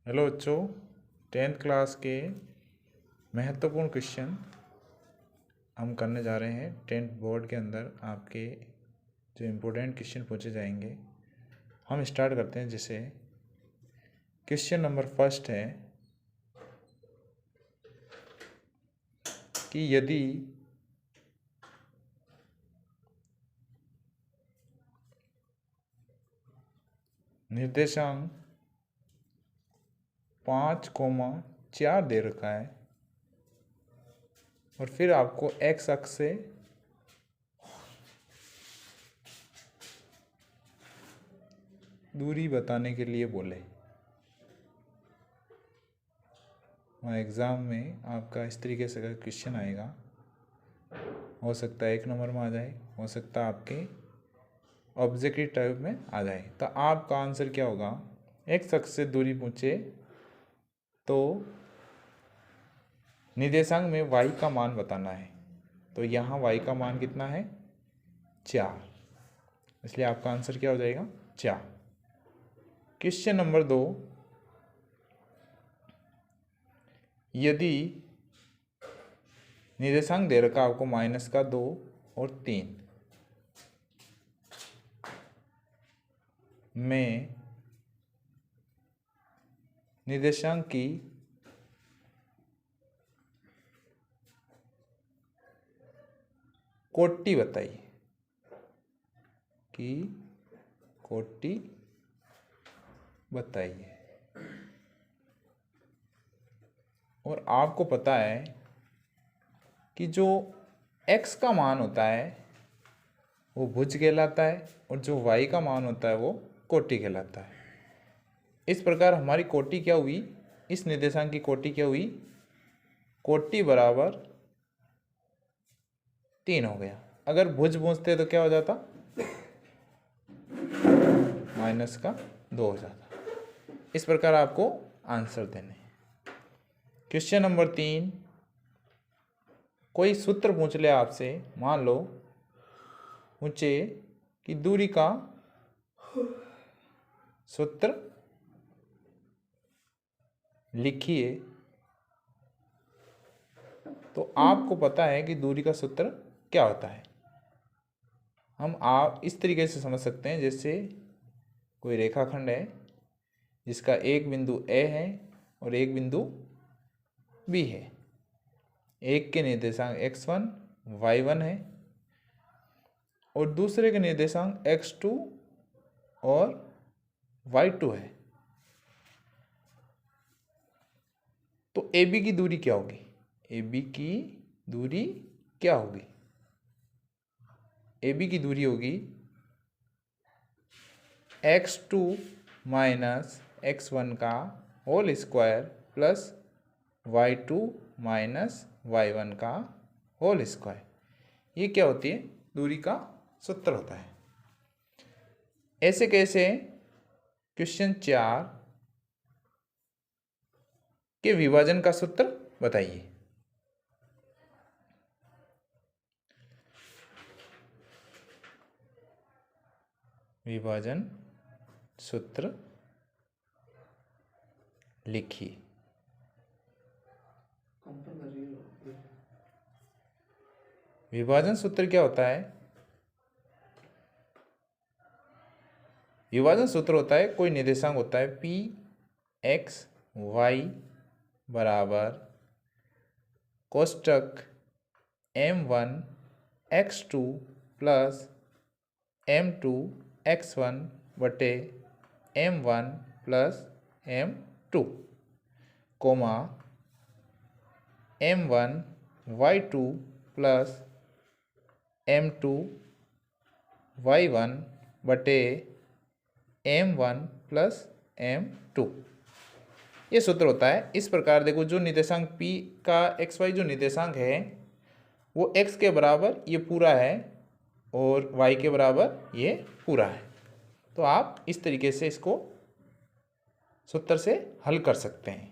Hello बच्चों, 10th class के महत्वपूर्ण क्वेश्चन हम करने जा रहे हैं। 10th बोर्ड के अंदर आपके जो इम्पोर्टेंट क्वेश्चन पूछे जाएंगे, हम स्टार्ट करते हैं। जैसे क्वेश्चन नंबर फर्स्ट है कि यदि निर्देशांक 5,4 दे रखा है और फिर आपको एक्स अक्ष से दूरी बताने के लिए बोले। वहाँ एग्ज़ाम में आपका इस तरीके से अगर क्वेश्चन आएगा, हो सकता है 1 नंबर में आ जाए, हो सकता है आपके ऑब्जेक्टिव टाइप में आ जाए। तो आपका आंसर क्या होगा? एक्स अक्ष से दूरी पूछे तो निर्देशांक में y का मान बताना है। तो यहाँ y का मान कितना है? 4। इसलिए आपका आंसर क्या हो जाएगा? 4। क्वेश्चन नंबर 2, यदि निर्देशांक दे रखा आपको -2 और 3 में निर्देशांक की कोटि बताइए कि कोटि बताइए। और आपको पता है कि जो x का मान होता है वो भुज कहलाता है और जो y का मान होता है वो कोटि कहलाता है। इस प्रकार हमारी कोटि क्या हुई? इस निर्देशांक की कोटि क्या हुई? कोटि बराबर 3 हो गया। अगर भुज पूछते तो क्या हो जाता? -2 हो जाता। इस प्रकार आपको आंसर देने हैं। क्वेश्चन नंबर 3, कोई सूत्र पूछ ले आपसे। मान लो पूछे कि दूरी का सूत्र लिखिए, तो आपको पता है कि दूरी का सूत्र क्या होता है। हम आप इस तरीके से समझ सकते हैं, जैसे कोई रेखाखंड है जिसका एक बिंदु A है और एक बिंदु B है। एक के निर्देशांक x1 y1 है और दूसरे के निर्देशांक x2 और y2 है। तो AB की दूरी क्या होगी? AB की दूरी क्या होगी? AB की दूरी होगी x2 माइनस x1 का whole square plus y2 minus y1 का होल स्क्वायर। ये क्या होती है? दूरी का सूत्र होता है। ऐसे कैसे? क्वेश्चन 4 के विभाजन का सूत्र बताइए। विभाजन सूत्र लिखिए। विभाजन सूत्र क्या होता है? विभाजन सूत्र होता है, कोई निर्देशांक होता है p x y बराबर कोष्टक m1 x2 plus m2 x1 बटे m1 plus m2 coma m1 y2 plus m2 y1 बटे m1 प्लस m2। ये सूत्र होता है। इस प्रकार देखो, जो निर्देशांक p का xy जो निर्देशांक है वो x के बराबर ये पूरा है और y के बराबर ये पूरा है। तो आप इस तरीके से इसको सूत्र से हल कर सकते हैं।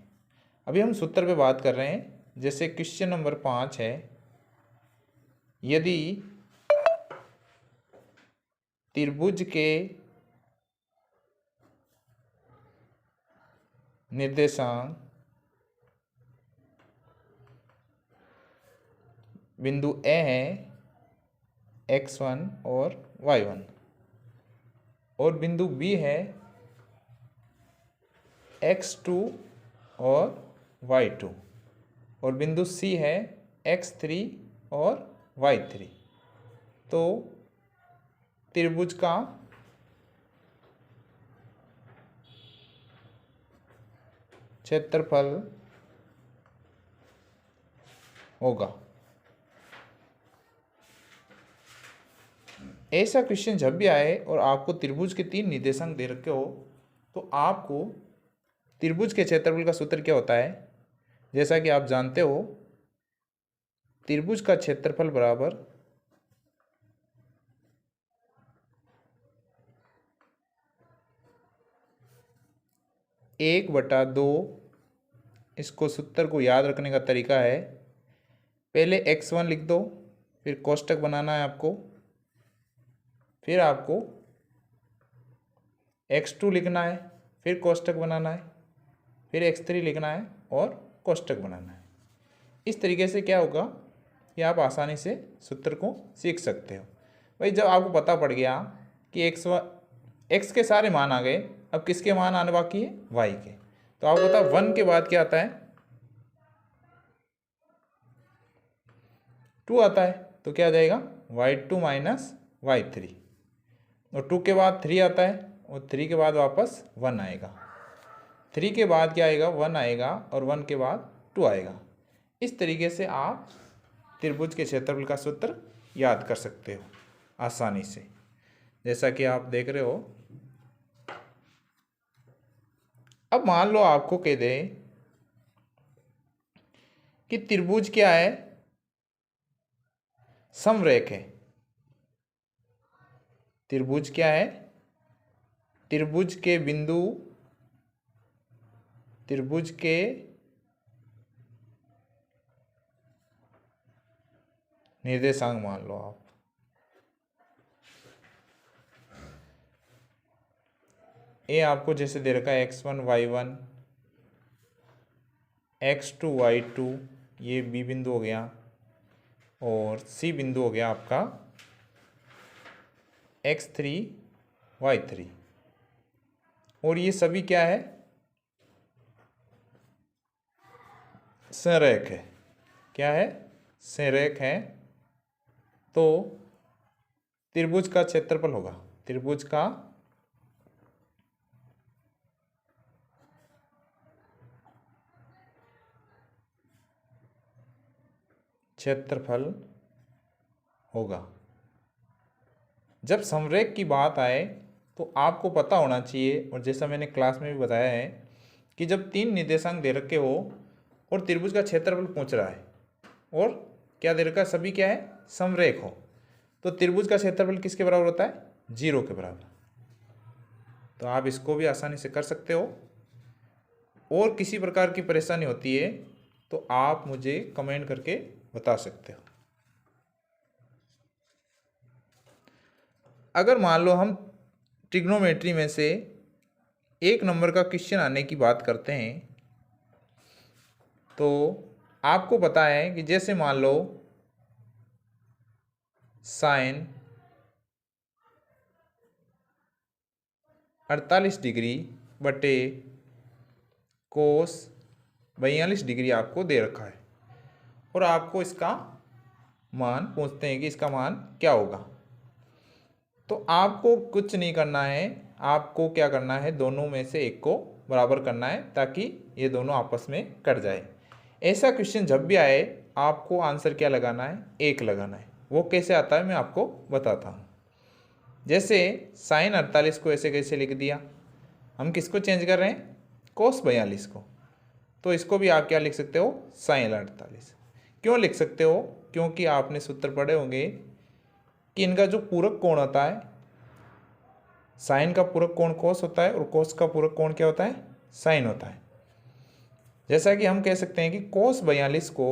अभी हम सूत्र पे बात कर रहे हैं। जैसे क्वेश्चन नंबर 5 है, यदि त्रिभुज के निर्देशांक बिंदु ए है x1 और y1 और बिंदु बी है x2 और y2 और बिंदु सी है x3 और y3। तो त्रिभुज का क्षेत्रफल होगा। ऐसा क्वेश्चन जब भी आए और आपको त्रिभुज के 3 निर्देशांक दे रखे हो तो आपको त्रिभुज के क्षेत्रफल का सूत्र क्या होता है, जैसा कि आप जानते हो त्रिभुज का क्षेत्रफल बराबर एक बटा दो। इसको सूत्र को याद रखने का तरीका है, पहले x1 लिख दो, फिर कोष्टक बनाना है आपको, फिर आपको x2 लिखना है, फिर कोष्टक बनाना है, फिर x3 लिखना है और कोष्टक बनाना है। इस तरीके से क्या होगा कि आप आसानी से सूत्र को सीख सकते हो। भाई जब आपको पता पड़ गया कि x के सारे मान आ गए, अब किसके मान आने बाकी है, y के, तो आपको पता 1 के बाद क्या आता है, 2 आता है। तो क्या आ जाएगा y2 माइनस y3 और 2 के बाद 3 आता है और 3 के बाद वापस 1 आएगा। 3 के बाद क्या आएगा, 1 आएगा और 1 के बाद 2 आएगा। इस तरीके से आप त्रिभुज के क्षेत्रफल का सूत्र याद कर सकते हो आसानी से, जैसा कि आप देख रहे हो। अब मान लो आपको कह दे कि त्रिभुज क्या है, समरेख है। त्रिभुज क्या है, त्रिभुज के बिंदु, त्रिभुज के निर्देशांक मान लो आप। ये आपको जैसे दे रखा है x1 y1 x2 y2, ये बी बिंदु हो गया और सी बिंदु हो गया आपका x3 y3 और ये सभी क्या है, संरेख है। क्या है, संरेख है। तो त्रिभुज का क्षेत्रफल होगा, त्रिभुज का क्षेत्रफल होगा। जब समरेख की बात आए तो आपको पता होना चाहिए, और जैसा मैंने क्लास में भी बताया है कि जब 3 निर्देशांक दे रखे हो और त्रिभुज का क्षेत्रफल पूछ रहा है और क्या दे रखा है, सभी क्या है, समरेख हो, तो त्रिभुज का क्षेत्रफल किसके बराबर होता है, 0 के बराबर। तो आप इसको भी आसानी से कर सकते हो। और किसी प्रकार की परेशानी होती है तो आप मुझे कमेंट करके बता सकते हो। अगर मान लो हम ट्रिग्नोमेट्री में से 1 नंबर का क्वेश्चन आने की बात करते हैं, तो आपको पता है कि जैसे मान लो साइन 48 डिग्री बटे कोस 42 डिग्री आपको दे रखा है और आपको इसका मान पूछते हैं कि इसका मान क्या होगा। तो आपको कुछ नहीं करना है, आपको क्या करना है, दोनों में से एक को बराबर करना है ताकि ये दोनों आपस में कट जाए। ऐसा क्वेश्चन जब भी आए आपको आंसर क्या लगाना है, 1 लगाना है। वो कैसे आता है मैं आपको बताता हूँ। जैसे साइन 48 को ऐसे कैसे लिख दिया, हम किसको चेंज कर रहे हैं, कोस 42 को, तो इसको भी आप क्या लिख सकते हो, साइन 48। क्यों लिख सकते हो, क्योंकि आपने सूत्र पढ़े होंगे कि इनका जो पूरक कोण होता है, साइन का पूरक कोण कोस होता है और कोस का पूरक कोण क्या होता है, साइन होता है। जैसा कि हम कह सकते हैं कि कोस 42 को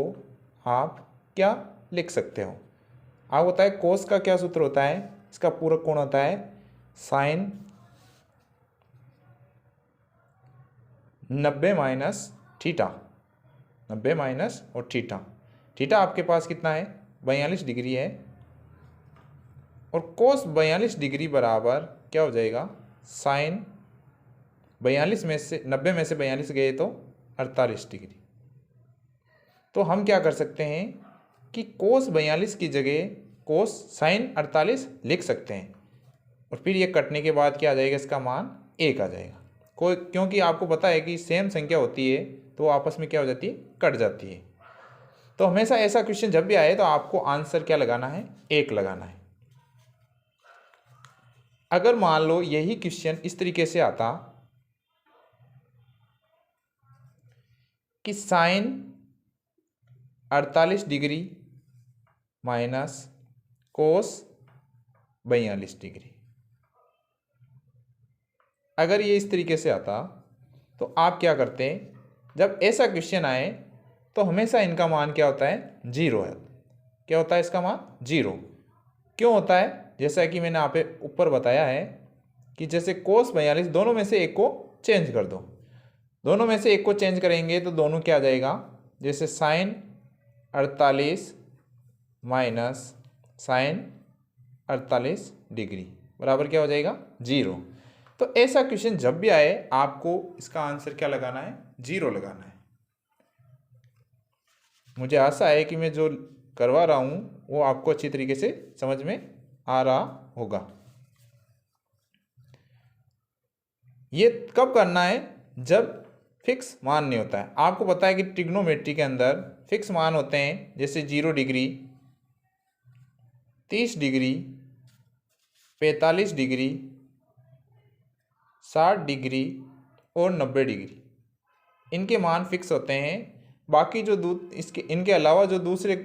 आप क्या लिख सकते हो, आप होता है कोस का क्या सूत्र होता है, इसका पूरक कोण होता है साइन 90 माइनस थीटा, 90 माइनस और थीटा, थीटा आपके पास कितना है 42 डिग्री है, और कोस 42 डिग्री बराबर क्या हो जाएगा साइन 42 में से 90 में से 42 गए तो 48 डिग्री। तो हम क्या कर सकते हैं कि कोस 42 की जगह कोस साइन 48 लिख सकते हैं, और फिर ये कटने के बाद क्या आ जाएगा, इसका मान 1 आ जाएगा। कोई क्योंकि आपको पता है कि सेम संख्या होती है तो आपस में क्या हो जाती है, कट जाती है। तो हमेशा ऐसा क्वेश्चन जब भी आए तो आपको आंसर क्या लगाना है, 1 लगाना है। अगर मान लो यही क्वेश्चन इस तरीके से आता कि sine 48 degree minus cos 42 degree, अगर ये इस तरीके से आता तो आप क्या करते हैं, जब ऐसा क्वेश्चन आए तो हमेशा इनका मान क्या होता है, 0 है। क्या होता है इसका मान 0। क्यों होता है, जैसा कि मैंने आप ऊपर बताया है कि जैसे कोस 42 दोनों में से एक को चेंज कर दो, दोनों में से एक को चेंज करेंगे तो दोनों क्या आ जाएगा, जैसे साइन 48 माइनस साइन 48 डिग्री बराबर क्या हो जाएगा 0। तो ऐसा क्वेश्चन जब भी आए आपको इसका आंसर क्या लगाना है, 0 लगाना है। मुझे आशा है कि मैं जो करवा रहा हूँ वो आपको अच्छी तरीके से समझ में आ रहा होगा। ये कब करना है, जब फिक्स मान नहीं होता है। आपको पता है कि ट्रिग्नोमेट्री के अंदर फिक्स मान होते हैं, जैसे 0 डिग्री, 30 डिग्री, 45 डिग्री, 60 डिग्री और 90 डिग्री। इनके मान फिक्स होते हैं। बाकी जो इनके अलावा जो दूसरे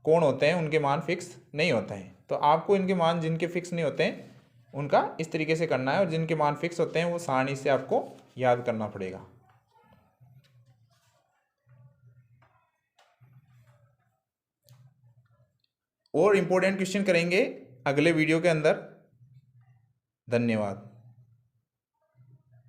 कोण होते हैं उनके मान फिक्स नहीं होते हैं। तो आपको इनके मान जिनके फिक्स नहीं होते हैं उनका इस तरीके से करना है, और जिनके मान फिक्स होते हैं वो सारणी से आपको याद करना पड़ेगा। और इम्पोर्टेंट क्वेश्चन करेंगे अगले वीडियो के अंदर। धन्यवाद।